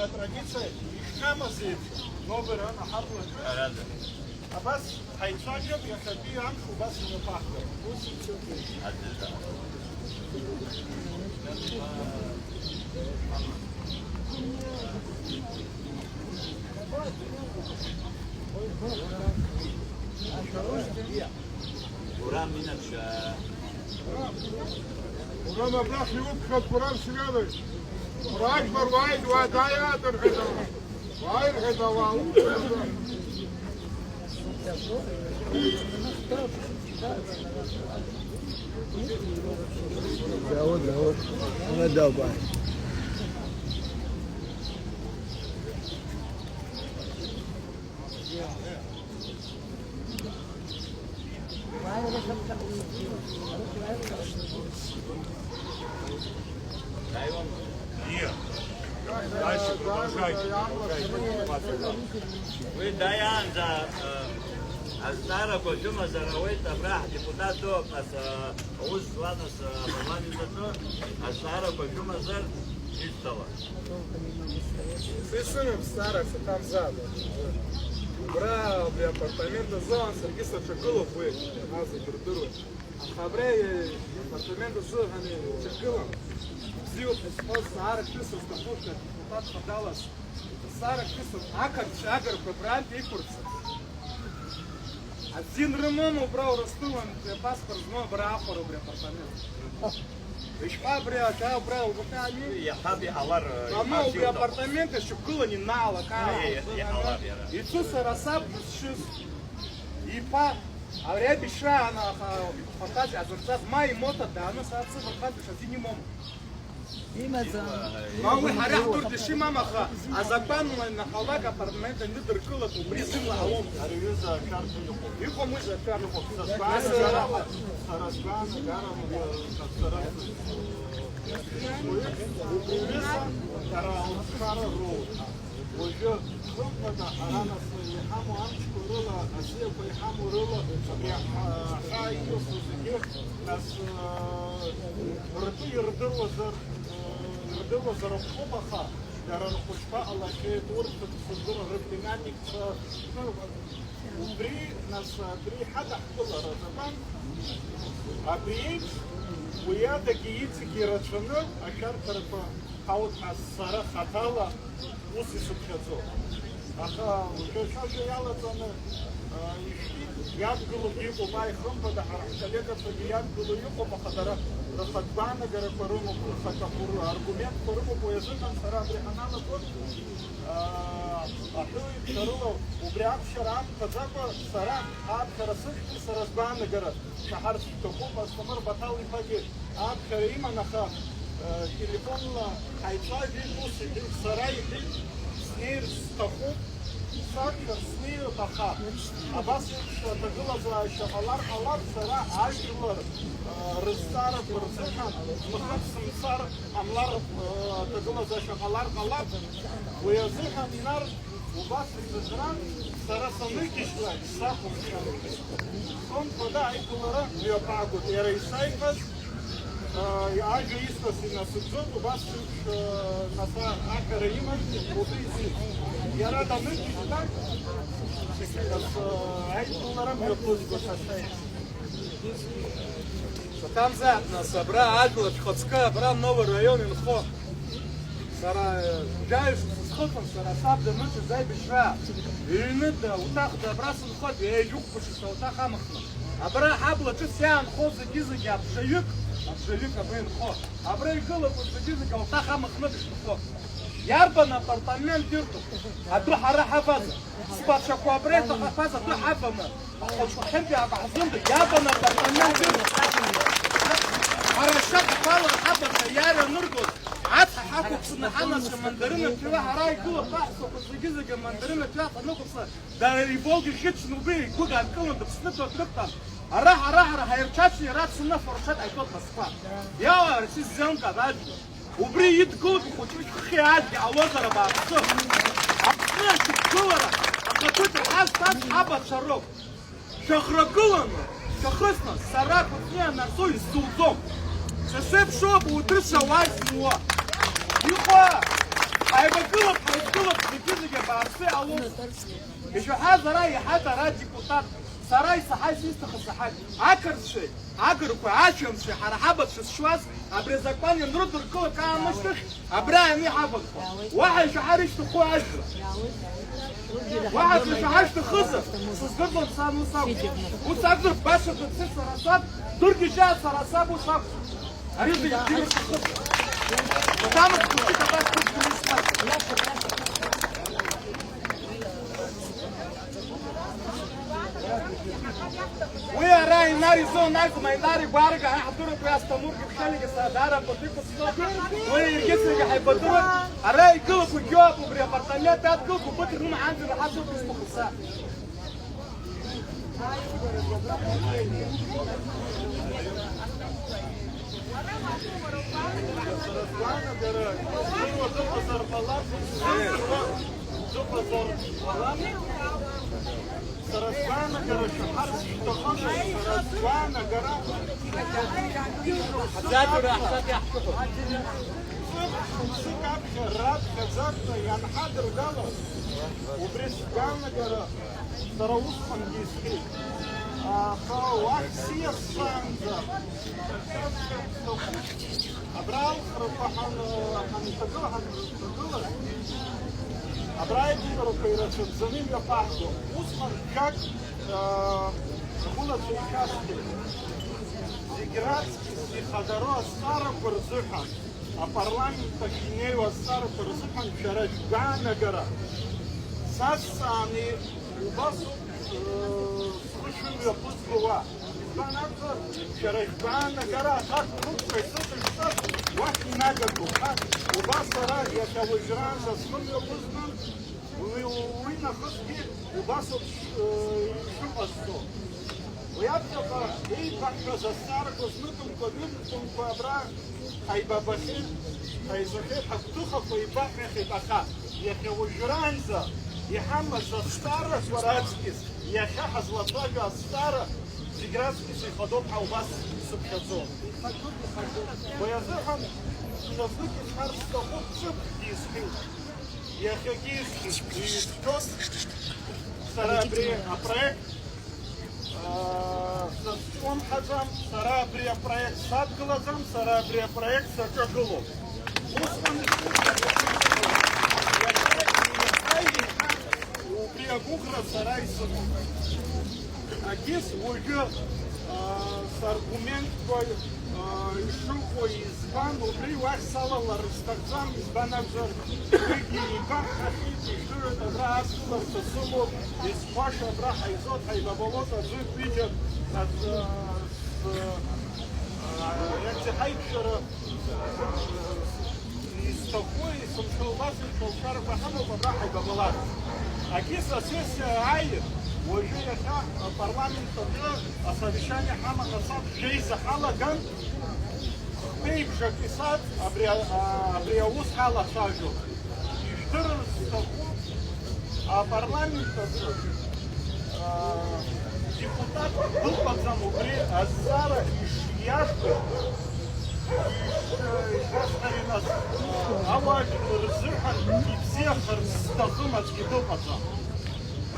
Традиция ишхамазит новый на харлы. А бас хайцаджа я хаби амшу бас не пахнет. Урам иначе. Урам абрах юбка Куран сигады. Урак барвайд вадая дыргыда. Вайр гыдава. Давай. Давай. Дальше продолжайте. Вы Даян за Астара Кожума Заравой Табрах, депутат до нас уз ладно с парламента Астара Кожума Зар Истала. Ты сыном старых, там сзади. Бра, бля, апартаменты зон, Сергей Сачакулов, вы, нас закрутируют. Хабре, апартаменты зон, они Чакулов. Зил, спас старых, писал, статутка, депутат подалась. Старых писал, акар, чагар, побрать и курса. Один ремон убрал Ростован, паспорт, но бра, афору, бля, апартамент. Вишпа, бля, я убрал, вот они. Я хаби алар. Мама, бля, апартаменты, еще было не нала, и цуса расап, и па, а вряд биша, она фантазия, а зарцаз май мота, да, она садится в фантазию, что ты не мама. Мама, харях турди ши мама ха, а закан на халак апартаменты не дыркала, то призывла алом. Арюза карту юху. Юху мы за карту. Сараскан, гарам, сарас. Караускара роуд. Уже крупно арана с хаму амчку рыла, а сепа и хаму рыла, ха и сузыки, нас рты рдыло за рухобаха, яран хушпа аллахе турка сузыра рыплемянник при нас при хадах было разобан, а при ويا دقيقتي كيرتشنو أكان ترى حاول حسارة خطالة وصي سبحانه أخا وكشاش يلا تنا ياد قلو بيقو باي خم بده حركة فجياد قلو يقو بخدرة رخدبانا جرى كرومو خطفور أرجوميات كرومو بويزن سراب رحنا نقول أحوي ترولو وبرياب شراب كذابة سراب عاد كرسك سرسبانا جرى شهر تقوم استمر بطاوي فجأة عاد كريمة نخا تليفون حيطلع بوسي سراي سنير تقوم سكر سنير تخا أباس تقول za şakalar sıra aşklar rızlar pırsıkan mıhak sımsar amlar taqul za şakalar qalar ve yazıhan inar وباس الزران سرسني كشلا ساقم son poda aykulara yapagут yaraysaykaz Aja istosi na sudzotu basit nasa akara ima utizi yarada neki tak aykulara yapıyoruz başasay. Там задна собра, Альбла, Чхотска, бра новый район Инхо. Сара, джаешь с сходом, сара сабда ночи зай бешра. Ирнеда, утах да брас Инхо, я юг пошиса, утах амахна. А бра хабла, че сян хо за гизаги, абшаюк абы Инхо. А бра игыла после гизаги, утах амахна бешнхо. Ярба на апартамент дирту, а ду хара хабаза. Спадша куабрета хабаза, ду хабама. Хочу хемпи абахзунда, ярба на апартамент дирту. Хорошо, попала хабаза, яра нургус. عطها حكوا كنا حناش مندرنا تروح راي كله قحصه كزجزج مندرنا تروح نقص ده يفوق الخدش نوبي كوجا الكون ده بسنته ترقط راح هيرتشاتني رات سنه فرشات ايكوت مصفا يا رسيس زنقه بعد وبري يدقوت وخوتي خيال دي اوزر بعد عقلت الكوره اخذت الحاس تاع حبه شروق شخرقون شخصنا سراك وثنيا نرسوي السوزوم سسيب شوب وترشا وايس نوا يخوا هيبقى في أول إيشو هذا رأي حتى رأي ديبوتات سراي صحاي سيستخ صحاي عكر شيء عكر كو عاشم شيء حرحبت شواز أبري زكوان ينرد الكل كان مشتخ أبرا مي حبط واحد شحارش تخو أجر واحد شحارش تخزر سقطن صام وصاب وصقدر باشا تصير سراساب درجي جاء سراساب وصاب أريد يجيب قدامك كنت بس كنت ويا راي ناري زون نايكو ما يناري بارجع هيحضروا في استمر بخلي الصدارة بطيقة الصوت ويا يكسر هيبدروا الراي كلكم جواب وبري برطانيات كلكم بطر هم عندي لحظة اسمه خسارة Саразвана гора, шахарс, штохан, Саразвана гора. حزاتوا راح يحكوا سكاب خراب خزاتنا ينحدر غلط. وبرسكانا гора, Сараус хангиски. Ваксия санза. Абрал храпахан хантагохан тагола. Абрай биру кайрачат заним я пахду. Усман как хулат шейхасти. Зиградский и Хадаро Астара Парзухан. А парламент Тахинею Астара Парзухан Шарачгана гора. Сасани убасу слышали пускова. Шарачгана гора. Так, ну, кайсот и вахи нагаду. Убасара я кавыжран за смысле пускан. Вы на хоске убасу шупасу. ويبقى يبقى زستار كوزمتم كودمتم كوابرا هاي بابخير هاي زخير حفتوخة ويبقى خيبقى يخي وجرانزا يحمى زستار وراتكيس يخي حزلطاقة زستار زيجراتكيس يخدوبها وبس سبحزون ويزيحن شزلكي شهر ستخوب سب يسحيو يخي كيس يشكوس سرابري أبريك Он хазам, сарабрия проект сад глазам, сарабрия проект сачагло. Убрия гугра сарай саду. Акис уже с аргумент кой шухо избан убри ваш салала растакзам избан акзар выги и бах хахити шует абра аскула сасумов из паша абра хайзот хайбаболота жит видят як це хайпшера из такой сумшелбасы шелшар бахамов абра хайбаболат. Акис асессия айр уже я парламент а совещание хама насад жейса халаган пейбжак исад абриаус хала сажу. И 14 а парламент депутат был под замубри Азара и Шияшка. И нас Аллах разыхан и всех стазумачки был под заму.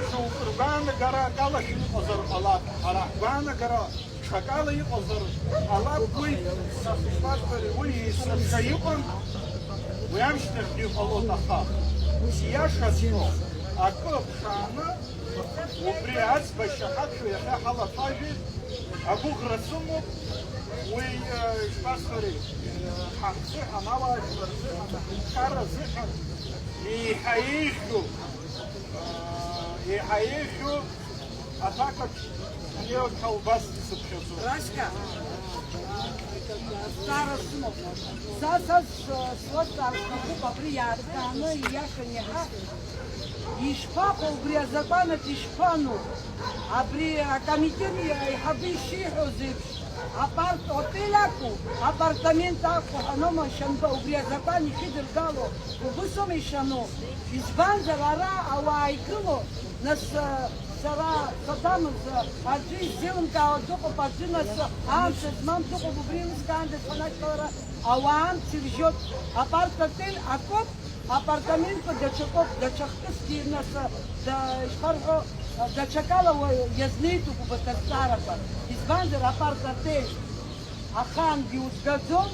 Шоуфургана гора галахи озар алат, арахгана гора шакала и озар алат буй сафишвашбери уй сафшаюкон уямштер ди алотаха. Сияша сино, акоп шана убриац башахат шуяха халатажи абу грасуму уй шпасфери хамсиха нава шварзиха харазиха и хаишу يحييشوا أتاكد اليوم كوباس سبحانه. Рашка, старост, сасас свостарска купа приятка, но и яша не ха. Ишпапа при законах ишпану, а при комитете хабиши хозив, апартаментаку, ханома шанба при законах хидр гало, убусом ишано, избан завара авайкило. Нас сара сатамыз аджи сделан као доко парджи нас амсет мам доко бубрилс канде фаначкалара аван цивжот апартател акоп апартамент до Чахтыски нас до Чакалова язнейту кубата старата. Избандер апарт-отель Аханги узгадзом,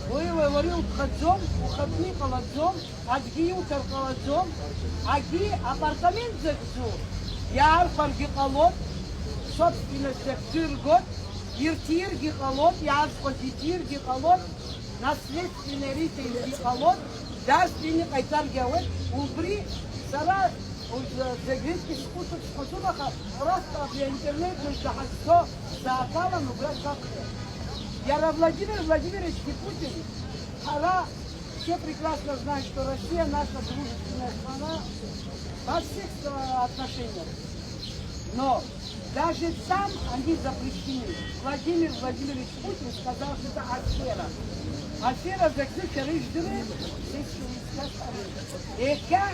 говорил Хадзом, уходни холодзом, адги утер холодзом, аги апартамент закзу. Яр парги холод, собственность год, иртир гихолод, яр позитир гихолод, наследственный ритей гихолод, дарственный кайтар геоет, убри, сара, загрузки спутаха, просто в интернет, что хасто, заакалан, убрать как-то. Я Владимир Владимирович Путин, все прекрасно знают, что Россия наша дружественная страна во всех отношениях. Но даже там они запрещены. Владимир Владимирович Путин сказал, что это афера. Афера заключена реждыры, Эка,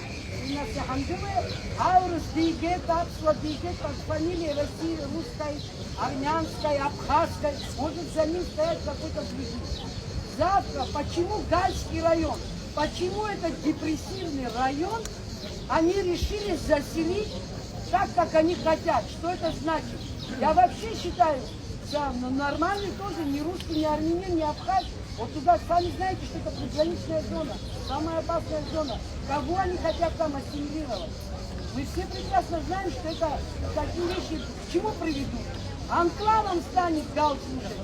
на Сахандыве, Аурус Дигет, Апсла Дигет, под фамилией России, русской, армянской, абхазской, может за ним стоять какой-то движение. Завтра, почему Гальский район, почему этот депрессивный район, они решили заселить так, как они хотят. Что это значит? Я вообще считаю, нормальный тоже, ни русский, ни армянин, ни абхаз. Вот туда, сами знаете, что это приграничная зона, самая опасная зона. Кого они хотят там ассимилировать? Мы все прекрасно знаем, что это такие вещи к чему приведут. Анклавом станет Галслушать.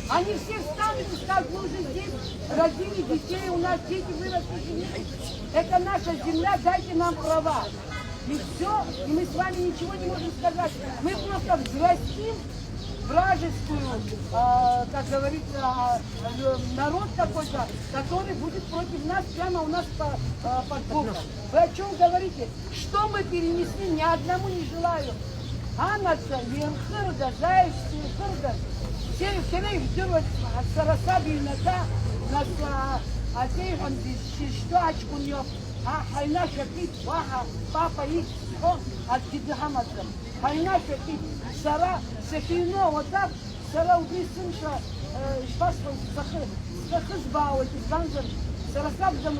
Они все встанут и скажут, мы уже здесь родили детей, у нас дети выросли. Это наша земля, дайте нам права. И все, и мы с вами ничего не можем сказать. Мы просто взрастим вражескую, как говорится, народ какой-то, который будет против нас прямо у нас под боком. Вы о чем говорите? Что мы перенесли, ни одному не желаю. Анаца, Ленхырда, Заев, Синхырда, все их делают Сарасаби и Ната, нас Атехан, что очку нее, Хайна Шапит, Ваха, Папа их, от Гидхамадзам. Хайна Шапит, Сара, Сахино, вот так, Сара убей сынша, Шпасва, Сахызбауэ, Тизганзар, Сарасабзам,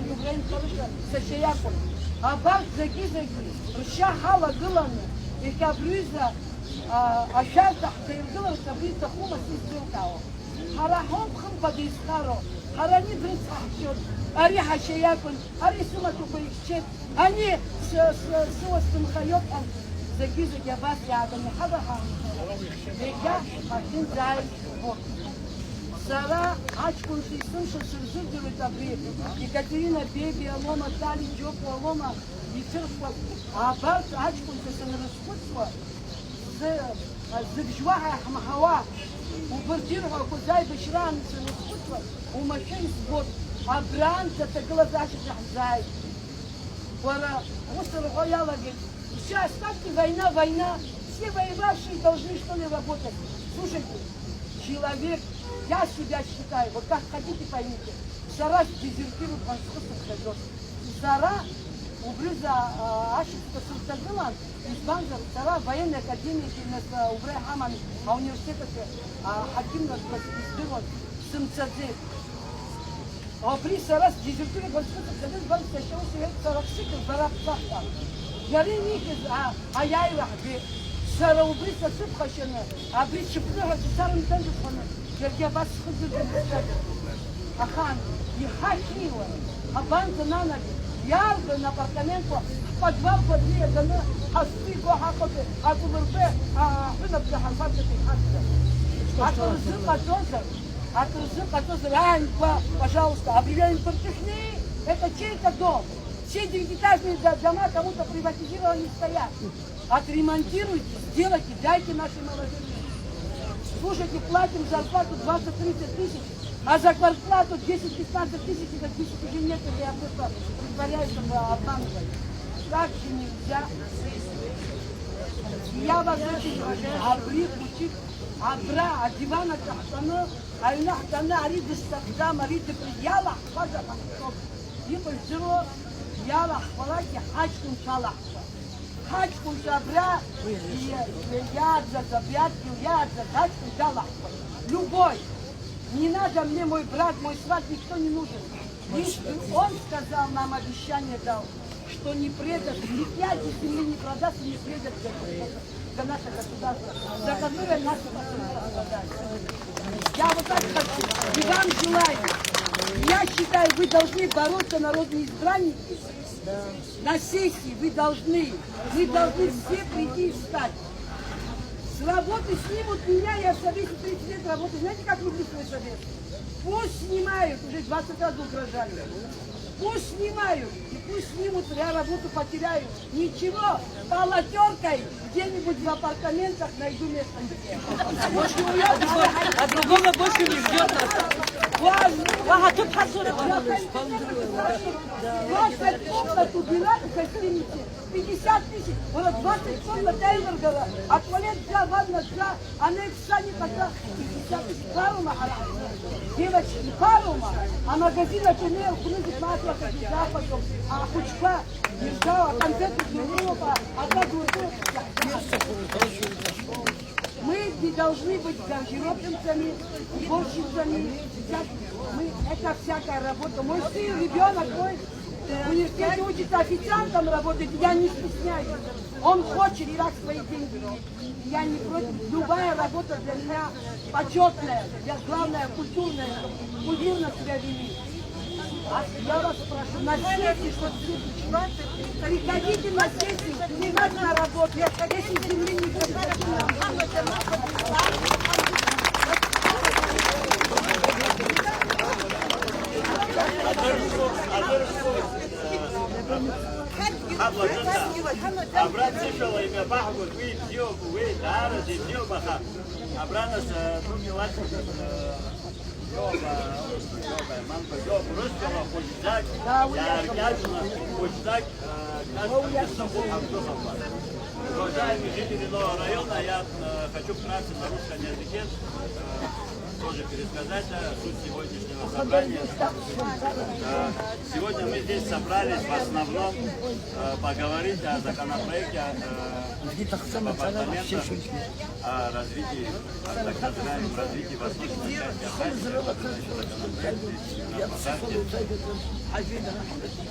Юграйн Карыша, Сашаякон. А Барт заги, Рша Хала Гыланы, и Кабрюза, а сейчас Тахтыргылар, Кабрюза Хума Сиздилкао. Харахом Хампадискаро, Харани Брицахчот, Ари Хашаякон, Ари Суматуба Икчет, они с Остым Хайотом, заги Ябас Ядами, Хадаха, Века, Хахин Зай, Сара, Ачкун Сисун, Шаширзырдывает Абри, Екатерина Беби, Алома, Тали, Джопу, Алома, и церковь, а Барт, Ачкун, Сисун, Зыбжваха, Ахмахава, Убардирова, Кузай, Бешран, Сисун, Умашин, Сбот, Абран, Татагалазаши, Захзай, Пора, Мусор, Гояла, говорит, все, оставьте война, все воевавшие должны что ли работать. Слушайте, человек, я себя считаю, вот как хотите поймите, Сара дезертирует конституцию ходит. Сара, убрыза Ашевска Султагылан, Избанзар, Сара, военная академия, Убрай Хаман, а университет, Хаким нас избирает, Сымцадзе. А при Сара дезертирует конституцию ходит, Бан сначала себе Сараксикл, Барабсахта. Яри Никис, а я и Рахби. Сара убрыза Сыпхашена, а при Чепнага, Сара Мтанжифана. Я вас ходил Ахан, и хахила, а банка на ноги, ярко на апартаменту, подвал подвие, да на хасты, гохакоты, а кувырбе, а хынапка хасаты хасты. А турзы катоза, Ранька, пожалуйста, объявляем партишни, это чей-то дом. Все девятиэтажные дома кому-то приватизированы не стоят. Отремонтируйте, сделайте, дайте нашей молодежи. Слушайте, платим зарплату 20-30 тысяч, а за квартплату 10-15 тысяч, это 10 уже нет, я просто притворяюсь, чтобы обманывать. Так же нельзя. Я вас очень обрик, учит, абра, дивана тахтана, айна хтана, ариды стахтам, ариды прияла, хваза пахтов. И пожиро, яла хвалаки, хачкун шалах. Хачкун шабра, яд за забятки, яд за хачкун шалах. Любой. Не надо мне, мой брат, мой сват, никто не нужен. Он сказал, нам обещание дал, что не предаст, ни пяти земли не продаст и не предаст за наше государство, за которое нас продали. Я вот так хочу, и вам желаю. Я считаю, вы должны бороться, народные избранники. На сессии мы должны все прийти и встать. С работы снимут меня, я в Совете 30 лет работаю. Знаете, как люблю свой совет? Пусть снимают, уже 20 раз угрожали. Пусть снимают, и пусть снимут, я работу потеряю. Ничего, полотеркой где-нибудь в апартаментах найду место. А другого больше не ждет нас. Вашу комнату бирали в гостинице 50 тысяч, вот 20 комнат Эйвергала, а туалет за, ванна за, аннекса не тогда 50 тысяч. Парума, девочки, парума, а магазина туннел, кнузик масло, как и запахом, а пучка, держава, конфеты, Европа, одна группа. Мы не должны быть гардеробщицами, уборщицами. Это всякая работа. Мой сын, ребенок мой, в университете учится официантом работать, я не стесняюсь. Он хочет и так свои деньги. Я не против. Любая работа для меня почетная. Я главное культурно себя вели. А я вас прошу, на сессии, что приходите на сессию, не надо на работу. Если земли не Обратно шел имя Бахгут, вы Диогу, вы Дара, Диогбаха. Обратно с Милатом. Манко, Ростова, Почтак, Яркячна, Почтак, Уважаемые жители нового района, я хочу вкратце на русском языке тоже пересказать суть сегодняшнего собрания. Сегодня мы здесь собрались в основном поговорить о законопроекте об апартаментах, о развитии, так называемом развитии восточной части Абхазии.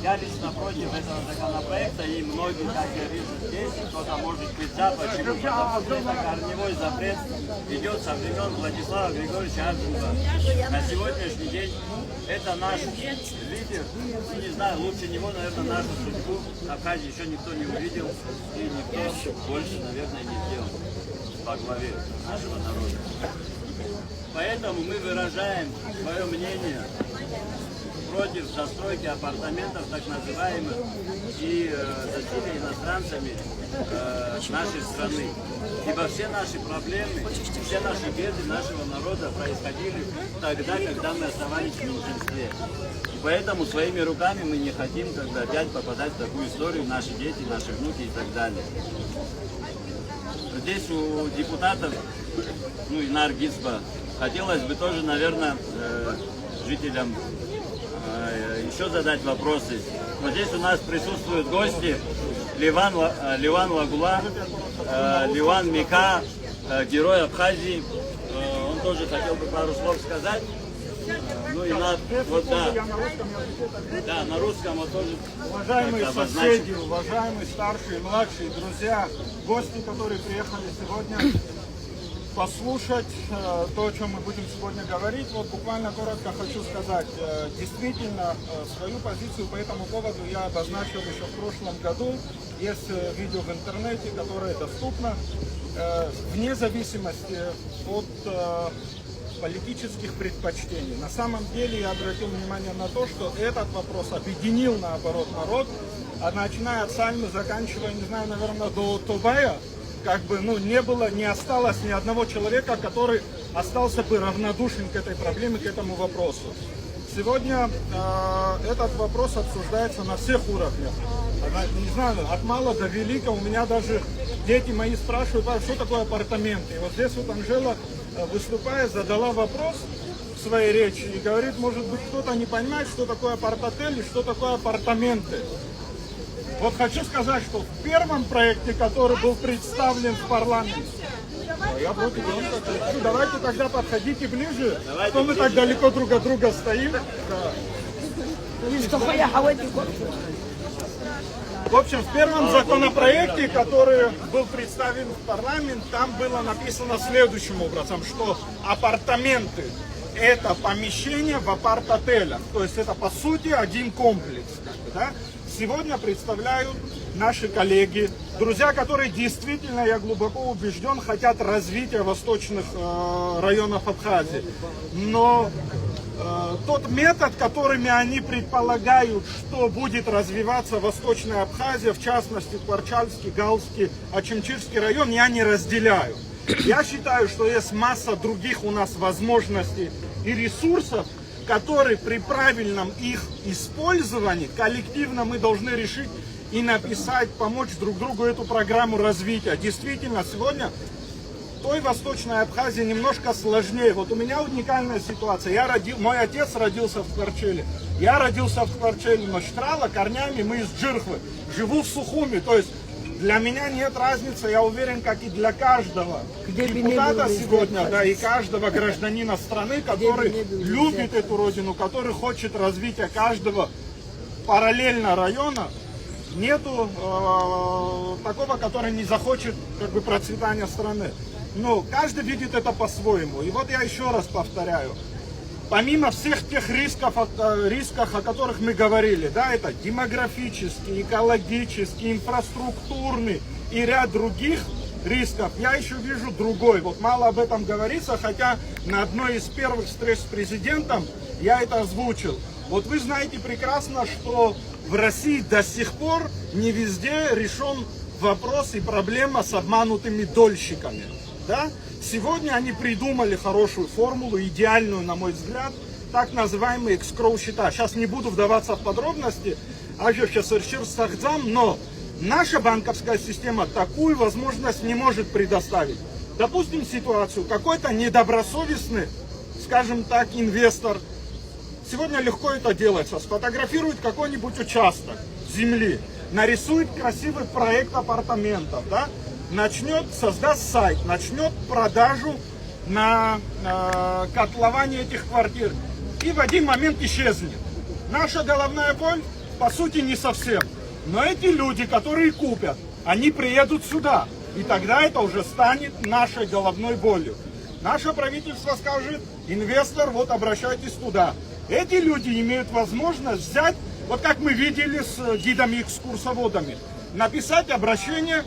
Я лично против этого законопроекта, и многие, как я вижу здесь, кто-то может быть за, почему? Потому что это корневой запрет идет со времен Владислава Григорьевича Арзуба. На сегодняшний день это наш лидер, не знаю, лучше него, наверное, нашу судьбу Абхазии еще никто не увидел, и никто больше, наверное, не сделал во главе нашего народа. Поэтому мы выражаем свое мнение против застройки апартаментов, так называемых, и засилия иностранцами нашей страны. Ибо все наши проблемы, все наши беды нашего народа происходили тогда, когда мы оставались в меньшинстве. И поэтому своими руками мы не хотим опять попадать в такую историю, наши дети, наши внуки и так далее. Здесь у депутатов, ну и Наргизба, хотелось бы тоже, наверное, жителям еще задать вопросы. Вот здесь у нас присутствуют гости. Ливан Лагула, Ливан Мика, герой Абхазии. Он тоже хотел бы пару слов сказать. Ну и вот да, на русском он тоже. Уважаемые соседи, уважаемые старшие, младшие, друзья, гости, которые приехали сегодня послушать то, о чем мы будем сегодня говорить. Вот буквально коротко хочу сказать. Действительно, свою позицию по этому поводу я обозначил еще в прошлом году. Есть видео в интернете, которое доступно. Вне зависимости от политических предпочтений. На самом деле я обратил внимание на то, что этот вопрос объединил, наоборот, народ. А начиная от Сальмы, заканчивая, не знаю, наверное, до Тобая, как бы, ну, не осталось ни одного человека, который остался бы равнодушен к этой проблеме, к этому вопросу. Сегодня этот вопрос обсуждается на всех уровнях. Не знаю, от мала до велика. У меня даже дети мои спрашивают, что такое апартаменты. И вот здесь вот Анжела, выступая, задала вопрос в своей речи и говорит, может быть, кто-то не понимает, что такое апарт-отель и что такое апартаменты. Вот хочу сказать, что в первом проекте, который был представлен в парламенте, я против, давайте тогда подходите ближе, что мы так далеко друг от друга стоим. Да. В общем, в первом законопроекте, который был представлен в парламент, там было написано следующим образом, что апартаменты – это помещение в апарт-отелях. То есть это по сути один комплекс. Да? Сегодня представляют наши коллеги, друзья, которые действительно, я глубоко убежден, хотят развития восточных районов Абхазии. Но тот метод, которыми они предполагают, что будет развиваться Восточная Абхазия, в частности Кварчальский, Галский, Ачимчирский район, я не разделяю. Я считаю, что есть масса других у нас возможностей и ресурсов, которые при правильном их использовании коллективно мы должны решить и написать, помочь друг другу эту программу развития. Действительно, сегодня той Восточной Абхазии немножко сложнее. Вот у меня уникальная ситуация. Мой отец родился в Кварчеле. Я родился в Кварчеле, но Штрала корнями мы из Джирхвы. Живу в Сухуми. То есть для меня нет разницы, я уверен, как и для каждого депутата сегодня, да, и каждого гражданина страны, который любит эту родину, который хочет развития каждого параллельно района. Нету такого, который не захочет процветания страны. Но каждый видит это по-своему. И вот я еще раз повторяю. Помимо всех тех рисков, о которых мы говорили, да, это демографический, экологический, инфраструктурный и ряд других рисков, я еще вижу другой. Вот мало об этом говорится, хотя на одной из первых встреч с президентом я это озвучил. Вот вы знаете прекрасно, что в России до сих пор не везде решен вопрос и проблема с обманутыми дольщиками. Да? Сегодня они придумали хорошую формулу, идеальную, на мой взгляд, так называемые экскроу счета. Сейчас не буду вдаваться в подробности, но наша банковская система такую возможность не может предоставить. Допустим ситуацию, какой-то недобросовестный, скажем так, инвестор, сегодня легко это делается, сфотографирует какой-нибудь участок земли, нарисует красивый проект апартаментов, да? Создаст сайт, начнет продажу на котловане этих квартир и в один момент исчезнет. Наша головная боль, по сути, не совсем. Но эти люди, которые купят, они приедут сюда, и тогда это уже станет нашей головной болью. Наше правительство скажет: инвестор, вот обращайтесь туда. Эти люди имеют возможность взять, вот как мы видели с гидами-экскурсоводами, написать обращение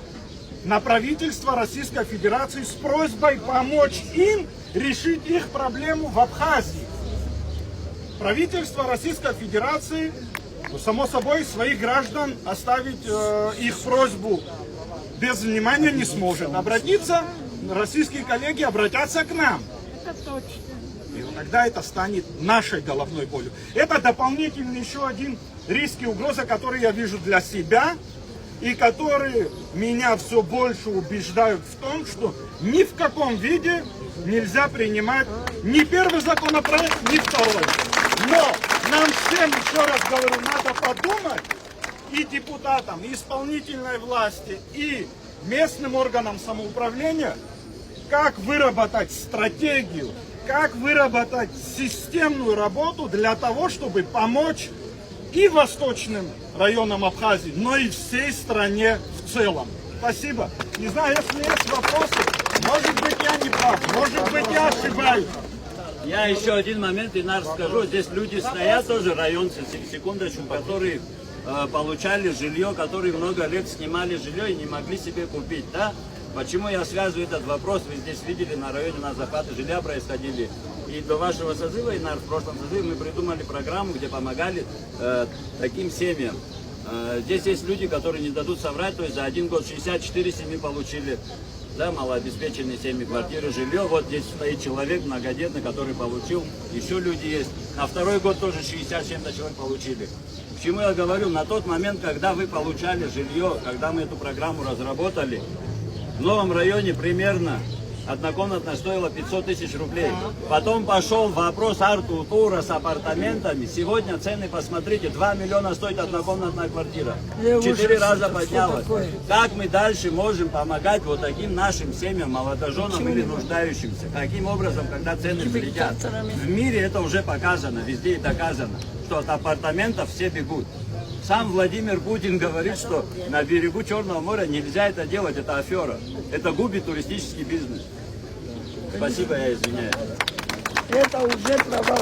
на правительство Российской Федерации с просьбой помочь им решить их проблему в Абхазии. Правительство Российской Федерации, само собой, своих граждан оставить их просьбу без внимания не сможет. Российские коллеги обратятся к нам. Это точно. И тогда это станет нашей головной болью. Это дополнительный еще один риск и угроза, который я вижу для себя, и которые меня все больше убеждают в том, что ни в каком виде нельзя принимать ни первый законопроект, ни второй. Но нам всем, еще раз говорю, надо подумать, и депутатам, и исполнительной власти, и местным органам самоуправления, как выработать стратегию, как выработать системную работу для того, чтобы помочь и восточным районам Абхазии, но и всей стране в целом. Спасибо. Не знаю, если есть вопросы, может быть, я не прав, может быть, я ошибаюсь. Я еще один момент, Инар, скажу. Здесь люди стоят тоже, районцы, секундочку, которые получали жилье, которые много лет снимали жилье и не могли себе купить, да? Почему я связываю этот вопрос? Вы здесь видели, на районе у нас захваты жилья происходили. И до вашего созыва, Инар, в прошлом созыве мы придумали программу, где помогали таким семьям. Здесь есть люди, которые не дадут соврать, то есть за один год 64 семьи получили, да, малообеспеченные семьи, квартиры, жилье. Вот здесь стоит человек многодетный, который получил, еще люди есть. На второй год тоже 60 чем-то человек получили. К чему я говорю? На тот момент, когда вы получали жилье, когда мы эту программу разработали, в новом районе примерно однокомнатная стоила 500 тысяч рублей. Потом пошел вопрос Артура с апартаментами. Сегодня цены, посмотрите, 2 миллиона стоит однокомнатная квартира. 4 раза поднялась. Как мы дальше можем помогать вот таким нашим семьям, молодоженам или нуждающимся? Каким образом, когда цены взлетят? В мире это уже показано, везде и доказано. что от апартаментов все бегут. Сам Владимир Путин говорит, что на берегу Черного моря нельзя это делать, это афера. Это губит туристический бизнес. Спасибо, я извиняюсь. Это уже провал.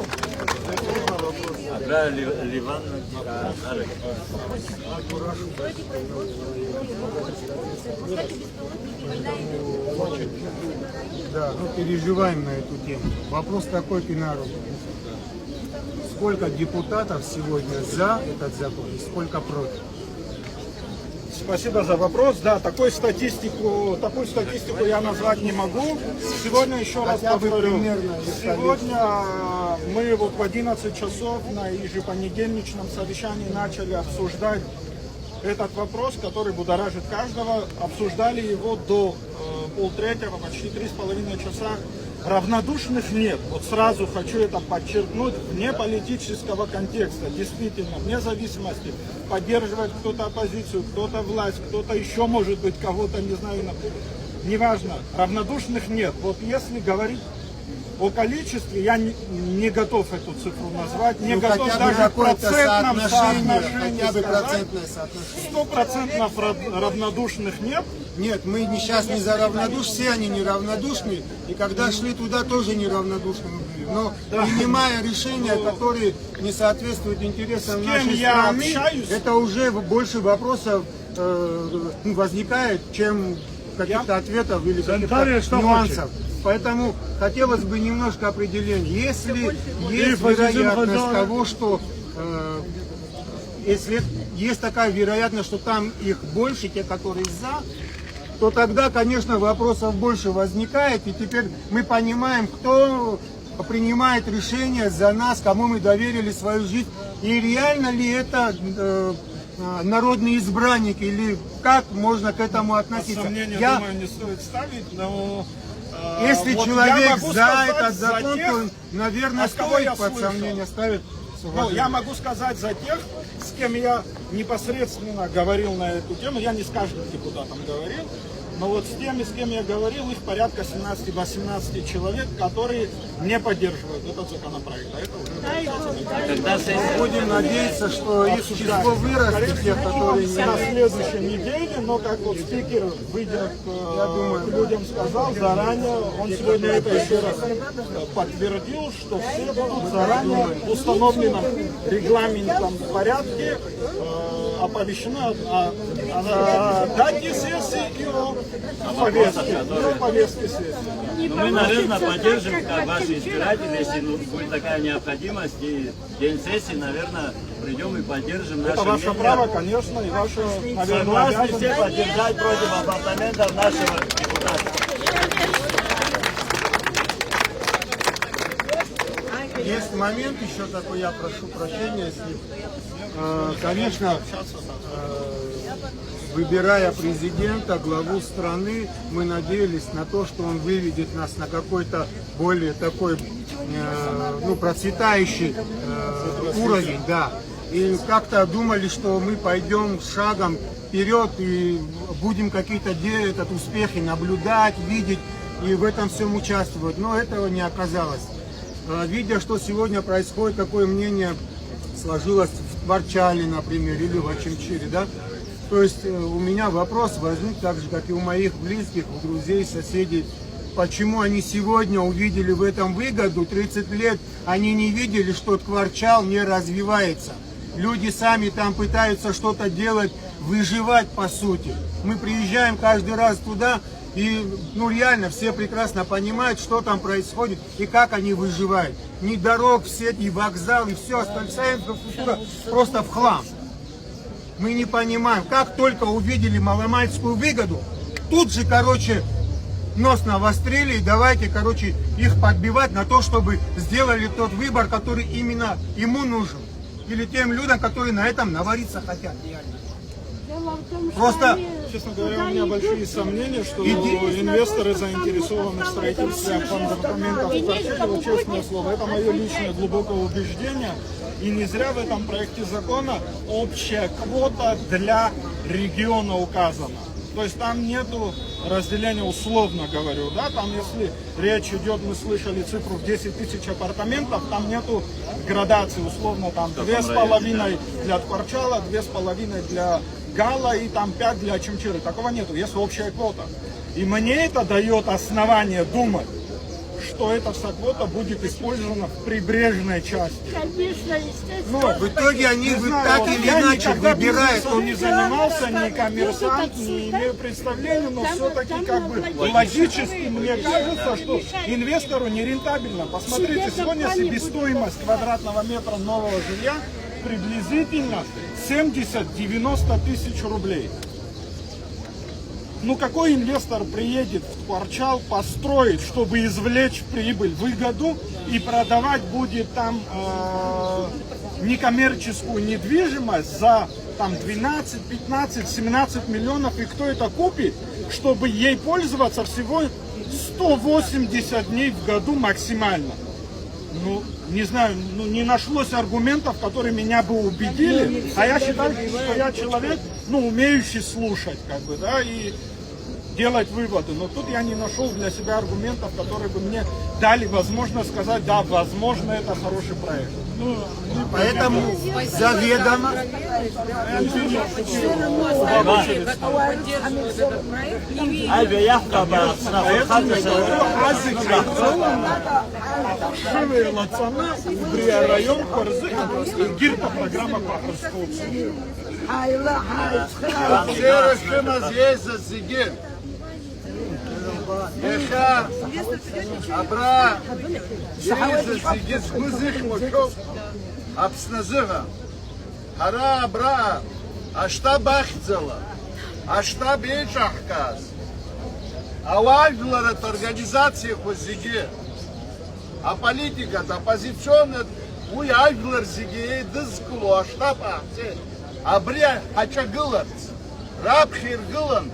Ливан, Да, ну переживаем на эту тему. Вопрос такой к народу. Сколько депутатов сегодня за этот закон и сколько против? Спасибо за вопрос. Да, такую статистику я назвать не могу. Сегодня, еще раз Хотя бы повторю, примерно, сегодня мы вот в 11 часов на ежепонедельничном совещании начали обсуждать этот вопрос, который будоражит каждого. Обсуждали его до полтретьего, почти 3,5 часа. Равнодушных нет. Вот сразу хочу это подчеркнуть, вне политического контекста. Действительно, вне зависимости, поддерживает кто-то оппозицию, кто-то власть, кто-то еще, может быть, кого-то, не знаю, неважно. Равнодушных нет. Вот если говорить о количестве, я не готов эту цифру назвать, не готов хотя бы даже в какое-то процентном соотношение, соотношении хотя бы сказать. процентное соотношение. 100% равнодушных нет. Нет, мы сейчас не за равнодушие, все они неравнодушны, и когда шли туда, тоже неравнодушными были. Но принимая решения, которые не соответствуют интересам нашей я страны, общаюсь? это уже больше вопросов возникает, чем каких-то ответов или каких-то нюансов. Поэтому хотелось бы немножко определения. Если есть вероятность того, что если есть такая вероятность, что там их больше, те, которые за, то тогда, конечно, вопросов больше возникает. И теперь мы понимаем, кто принимает решения за нас, кому мы доверили свою жизнь. И реально ли это народные избранники, или как можно к этому относиться? Сомнения, Я, думаю, не стоит ставить, но... если вот человек я могу за сказать этот за закон, тех, то, наверное, от кого я стоит под слышал. сомнение ставить. Ну, я могу сказать за тех, с кем я непосредственно говорил на эту тему. Я не с каждым депутатом говорил, но вот с теми, с кем я говорил, их порядка 17-18 человек, которые не поддерживают этот законопроект. А это уже Когда сессия Будем надеяться, что их число вырастет, тех, которые не... на следующей неделе, но как вот спикер, выйдя к людям, сказал заранее, он сегодня это еще раз подтвердил, что все будут заранее в установленном регламентом порядке оповещены о дате сессии и о повестке сессии. мы, наверное, поддержим как ваши избиратели, если будет такая необходимость. И день сессии, наверное, придем и поддержим наше Это ваше мнение. право, конечно, и ваше, наверное, Согласны все обязанность. поддержать против апартаментов нашего депутата? Есть момент еще такой, я прошу прощения, если, конечно, выбирая президента, главу страны, мы надеялись на то, что он выведет нас на какой-то более такой, процветающий уровень, да. И как-то думали, что мы пойдем шагом вперед и будем какие-то успехи наблюдать, видеть и в этом всем участвовать. Но этого не оказалось. Видя, что сегодня происходит, какое мнение сложилось в Ворчале, например, или в Очимчире, да? То есть у меня вопрос возник так же, как и у моих близких, у друзей, соседей, почему они сегодня увидели в этом выгоду, 30 лет они не видели, что Ворчал не развивается. Люди сами там пытаются что-то делать, выживать по сути. Мы приезжаем каждый раз туда, и реально все прекрасно понимают, что там происходит и как они выживают. Ни дорог, все и вокзал, и все остальное, вся инфраструктура просто в хлам. Мы не понимаем, как только увидели маломальскую выгоду, тут же, нос навострили, и давайте, их подбивать на то, чтобы сделали тот выбор, который именно ему нужен. Или тем людям, которые на этом навариться хотят реально. Просто, Честно говоря, у меня большие сомнения, что инвесторы заинтересованы в строительстве апартаментов в Ворчале. Вот честное слово, это мое личное глубокое убеждение. И не зря в этом проекте закона общая квота для региона указана. То есть там нету разделение условно говорю, да, там если речь идет, мы слышали цифру в 10 тысяч апартаментов, там нету градации, условно там 2,5 для Тхварчала, 2,5 для Гала и там 5 для Чимчиры. Такого нету, есть общая квота. И мне это дает основание думать, что эта вся квота будет использована в прибрежной части. Конечно, естественно. Но В итоге они так или иначе выбирают. Он не занимался, ни коммерсант, не имею представления, но все-таки как бы логически мне кажется, что инвестору нерентабельно. Посмотрите, сегодня себестоимость квадратного метра нового жилья приблизительно 70-90 тысяч рублей. Ну какой инвестор приедет в Тхварчал, построить, чтобы извлечь прибыль, выгоду и продавать будет там некоммерческую недвижимость за там 12, 15, 17 миллионов, и кто это купит, чтобы ей пользоваться всего 180 дней в году максимально. Ну, не знаю, ну, не нашлось аргументов, которые меня бы убедили, а я считаю, что я человек, ну, умеющий слушать, как бы, да, и делать выводы. Но тут я не нашел для себя аргументов, которые бы мне дали возможность сказать, да, возможно, это хороший проект. Ну, Поэтому заведомо Альбе яхта Шивела цена, Брия район, Гирта программа Пахарского. Еха, Абра, Еза, Зигец, Музых, Мошов, Апсназыга, Хара, Абра, Ашта Бахцела, Ашта Бечахказ, Аважлар от организации Хозиге, а политика, оппозиционная, уй Ажлар Зиге, Дызкулу, Ашта Бахце, Абрия Хачагыларц, Рабхир Гылан,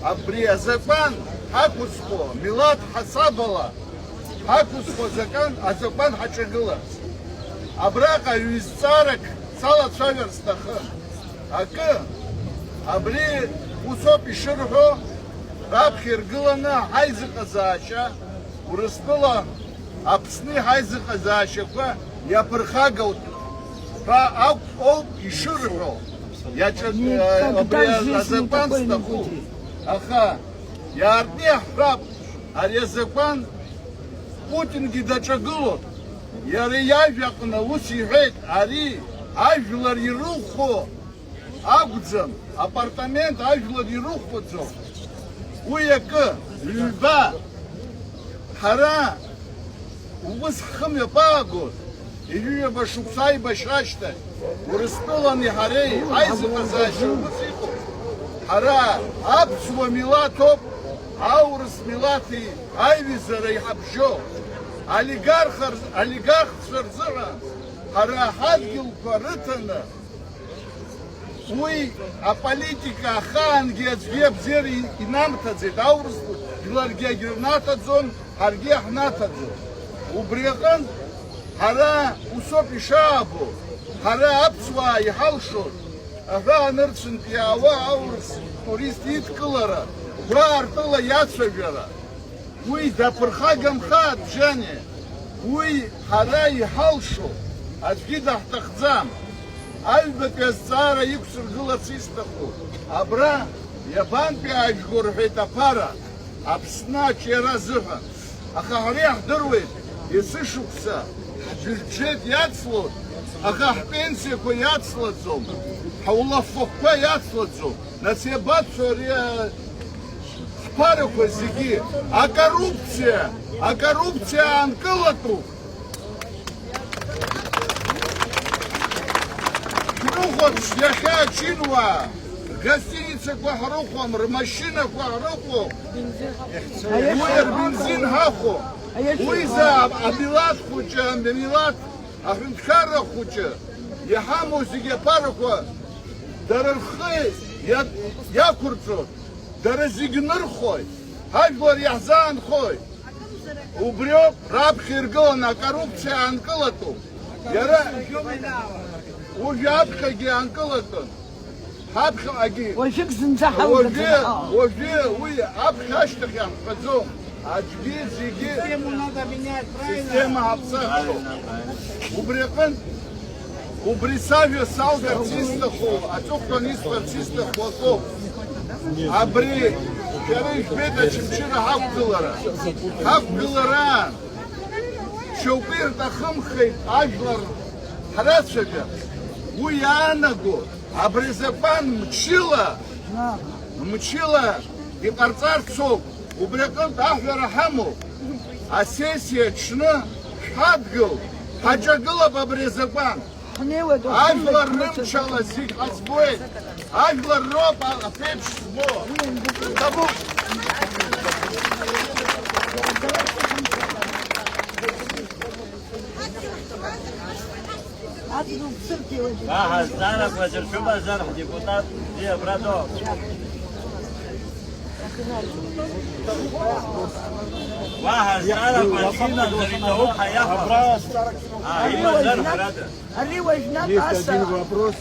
Абрия Закан, Хакуско, Милат Хасабала, Хакуско Закан, Азакан Хачагыла. Абрака Юисцарак, Сала Шаверстаха. Ака, Абри Усоп и Ширхо, Рабхир Гылана, Хайзака Заша, Урыстыла, Апсны Хайзака Заша, я Перхагал, Ра Ау и Ширхо. Я Абри Азакан Стаху. Аха, я арне храб, а резакан Путин гидачагыло. Я реяжак на луси гет, ари, ажлар и рухо, агудзам, апартамент ажлар и рухо дзо. Уяка, люба, хара, увыз хымя пагод, и люба башупсай башрачта, урыстыланы харей, айзы казаши, увызыхо. Хара, Апсуа Милатоп, Аурс Милати, Айвизера и Хабжо, олигарх Шарзара, Хара Хадгил Парытана, Уй, а политика Хан Геацгебзер и Намтадзе, Аурс, Гларге Гернатадзон, Харге Хнатадзон. Убрехан, Хара Усопи Шабу, Хара Апсуа и Халшот. Ага, нырцын пиава аурс, турист иткылара, ура артыла яцвагара. Уй, да пырхагам хат, Жане. Уй, хара и халшу, аджги дахтахзам. Альба пиазцара иксур гылацистаху. Абра, ябан пиажгур хейта пара, апсна чера зыга. Аха грех дырвит, и сышукса, бюджет яцлот, аха пенсия ко яцлотзом. Хаула фокка яцлацу, на все бацу спарюха зиги, а коррупция анкалату. Шнухот шляха чинва, гостиница квахарухом, машина квахарухом, уер бензин хаху, уиза абилат хуча, амбилат, ахинтхара хуча, яхаму зиги паруха, Дарархы, я курцот, даразигныр хой, хажбор яхзан хой, убрёк, раб хиргон, а коррупция анкалату, яра, ужабхаги анкалату, هابخ أجي وجهك زنزحة وجه وي أبخ أشتغل يا فزوم أجبير زيجي система обсаху убрекан убрисаве саудер цистаху а то кто не цистах хвостов абри кереш беда чимчина хавгылара шоупир тахымхай ажлар харасшага уянагу абризапан мчила и карцарцов убрекан тахлара хаму а сессия чна шадгыл хаджагыла бабрезапан ажлар рымчала сик асбой ажлар роп афепш сбо табу Зара Квазерчуба, Зара, депутат Брадов. Зара Квазина, Заритау, Хаяфа. Има Зара Брада. Есть один вопрос.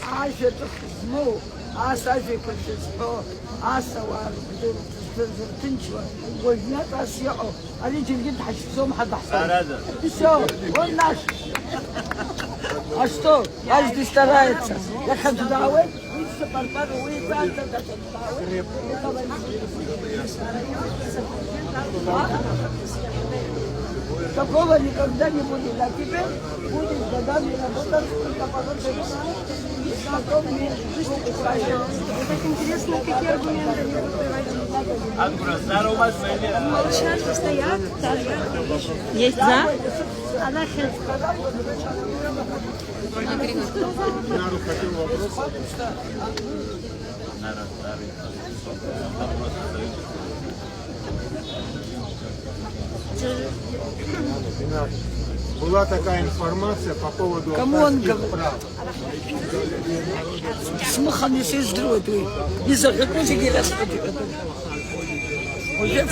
А что? Каждый старается. Я хочу давать. Такого никогда не будет. А теперь будет годами работать, сколько получится. Потом мне Так интересно, какие аргументы они будут приводить. Молчат, стоят, есть за. Она Народ хотел вопрос. Была такая информация по поводу авторских прав. смыха не сеструет. Не за какой же Господи. Уже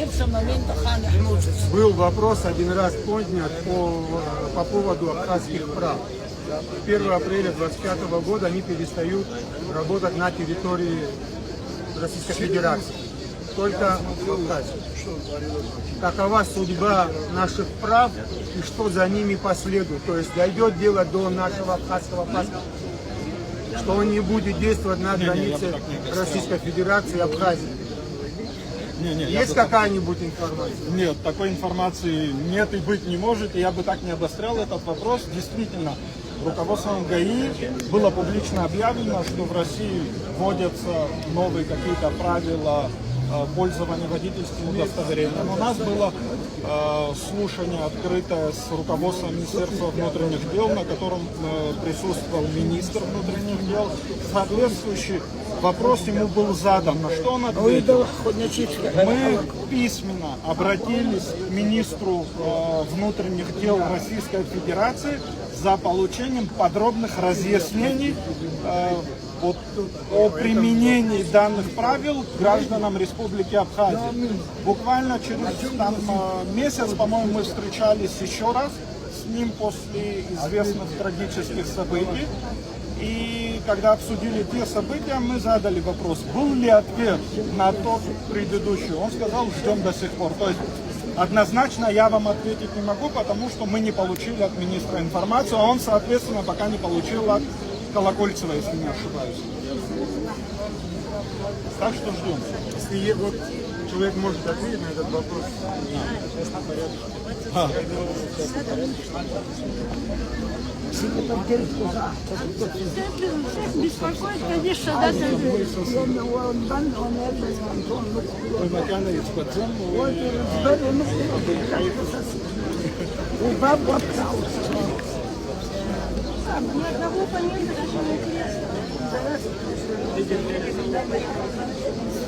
в самом моменте Ханя Хнузис. Был вопрос один раз поднят по поводу абхазских прав. 1 апреля 2025 года они перестают работать на территории Российской Федерации. Только в Абхазии. Какова судьба наших прав и что за ними последует? То есть дойдет дело до нашего абхазского паспорта, что он не будет действовать на границе Российской Федерации и Абхазии. Есть какая-нибудь информация? Нет, такой информации нет и быть не может, и я бы так не обострял этот вопрос. Действительно, руководством ГАИ было публично объявлено, что в России вводятся новые какие-то правила пользования водительским удостоверением. У нас было слушание открытое с руководством Министерства внутренних дел, на котором присутствовал министр внутренних дел. Соответствующий вопрос ему был задан, на что он ответил. Мы письменно обратились к министру внутренних дел Российской Федерации за получением подробных разъяснений о применении данных правил гражданам Республики Абхазия. Буквально через месяц, по-моему, мы встречались еще раз с ним после известных трагических событий. И когда обсудили те события, мы задали вопрос, был ли ответ на тот предыдущий. Он сказал, ждем до сих пор. То есть однозначно я вам ответить не могу, потому что мы не получили от министра информацию, а он, соответственно, пока не получил от Колокольцева, если не ошибаюсь. Так что ждем. Если вот человек может ответить на этот вопрос. Всех беспокоит, конечно, даже ни одного оппонента даже не интересно.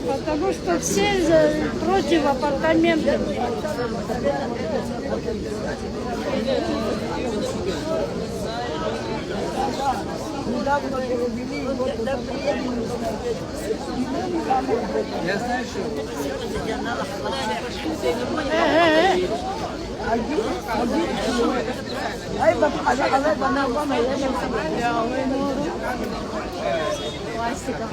Потому что все против апартаментов. Недавно перевели его туда приедем. Я знаю, что... Один человек. але вона я не Пластика.